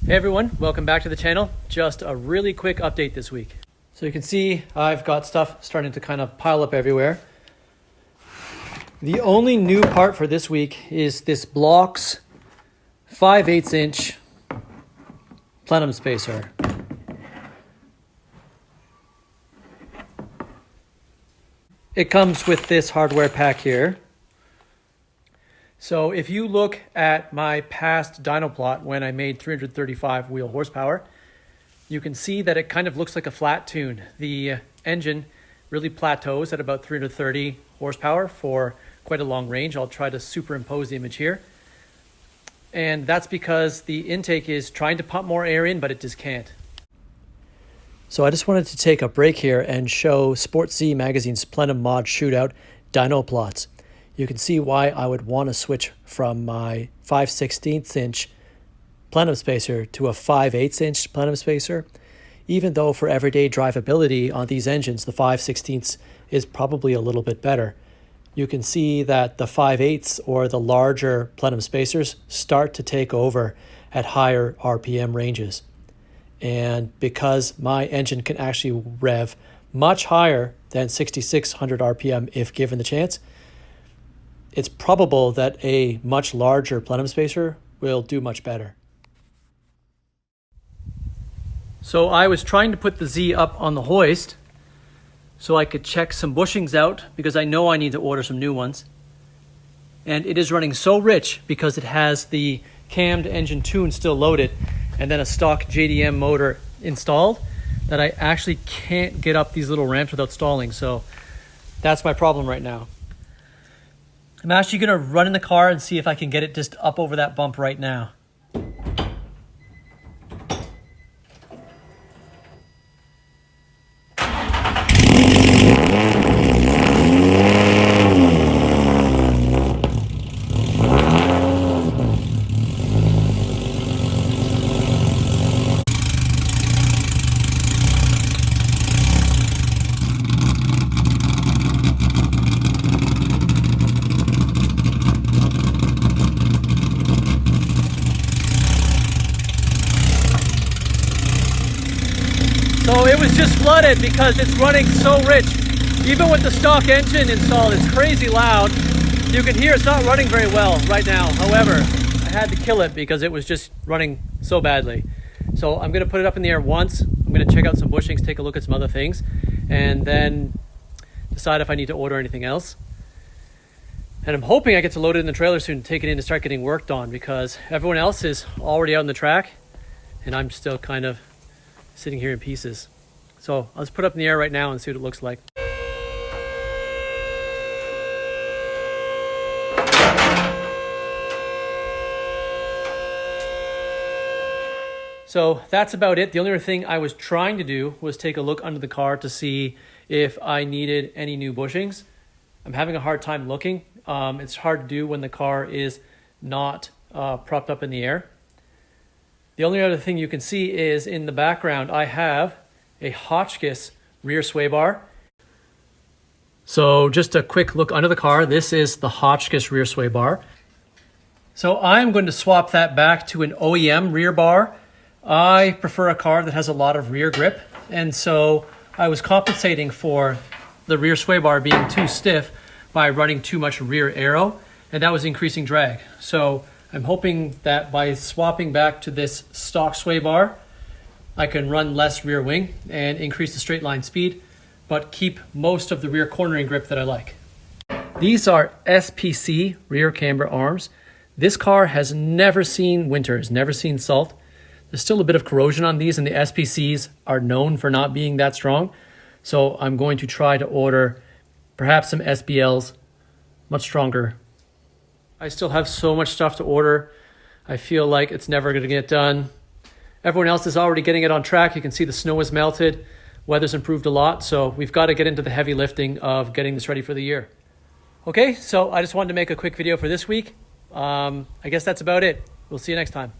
Hey everyone, welcome back to the channel. Just a really quick update this week. So you can see I've got stuff starting to kind of pile up everywhere. The only new part for this week is this Blox 5/8 inch plenum spacer. It comes with this hardware pack here. So if you look at my past dyno plot when I made 335 wheel horsepower, you can see that it kind of looks like a flat tune. The engine really plateaus at about 330 horsepower for quite a long range. I'll try to superimpose the image here. And that's because the intake is trying to pump more air in, but it just can't. So I just wanted to take a break here and show Sports Z Magazine's Plenum Mod Shootout dyno plots. You can see why I would want to switch from my 5/16 inch plenum spacer to a 5/8 inch plenum spacer, even though for everyday drivability on these engines, the 5/16 is probably a little bit better. You can see that the 5/8 or the larger plenum spacers start to take over at higher RPM ranges. And because my engine can actually rev much higher than 6,600 RPM if given the chance, it's probable that a much larger plenum spacer will do much better. So I was trying to put the Z up on the hoist so I could check some bushings out because I know I need to order some new ones. And it is running so rich because it has the cammed engine tune still loaded and then a stock JDM motor installed that I actually can't get up these little ramps without stalling. So that's my problem right now. I'm actually going to run in the car and see if I can get it just up over that bump right now. So it was just flooded because it's running so rich. Even with the stock engine installed, it's crazy loud. You can hear it's not running very well right now. However, I had to kill it because it was just running so badly. So I'm gonna put it up in the air once. I'm gonna check out some bushings, take a look at some other things, and then decide if I need to order anything else. And I'm hoping I get to load it in the trailer soon, take it in to start getting worked on because everyone else is already out on the track and I'm still kind of sitting here in pieces. So I'll just put it up in the air right now and see what it looks like. So that's about it. The only other thing I was trying to do was take a look under the car to see if I needed any new bushings. I'm having a hard time looking. It's hard to do when the car is not propped up in the air. The only other thing you can see is in the background, I have a Hotchkiss rear sway bar. So just a quick look under the car. This is the Hotchkiss rear sway bar. So I'm going to swap that back to an OEM rear bar. I prefer a car that has a lot of rear grip. And so I was compensating for the rear sway bar being too stiff by running too much rear aero, and that was increasing drag. So I'm hoping that by swapping back to this stock sway bar, I can run less rear wing and increase the straight line speed, but keep most of the rear cornering grip that I like. These are SPC rear camber arms. This car has never seen winter, has never seen salt. There's still a bit of corrosion on these, and the SPCs are known for not being that strong. So I'm going to try to order perhaps some SBLs, much stronger. I still have so much stuff to order. I feel like it's never going to get done. Everyone else is already getting it on track. You can see the snow is melted. Weather's improved a lot. So we've got to get into the heavy lifting of getting this ready for the year. Okay, so I just wanted to make a quick video for this week. I guess that's about it. We'll see you next time.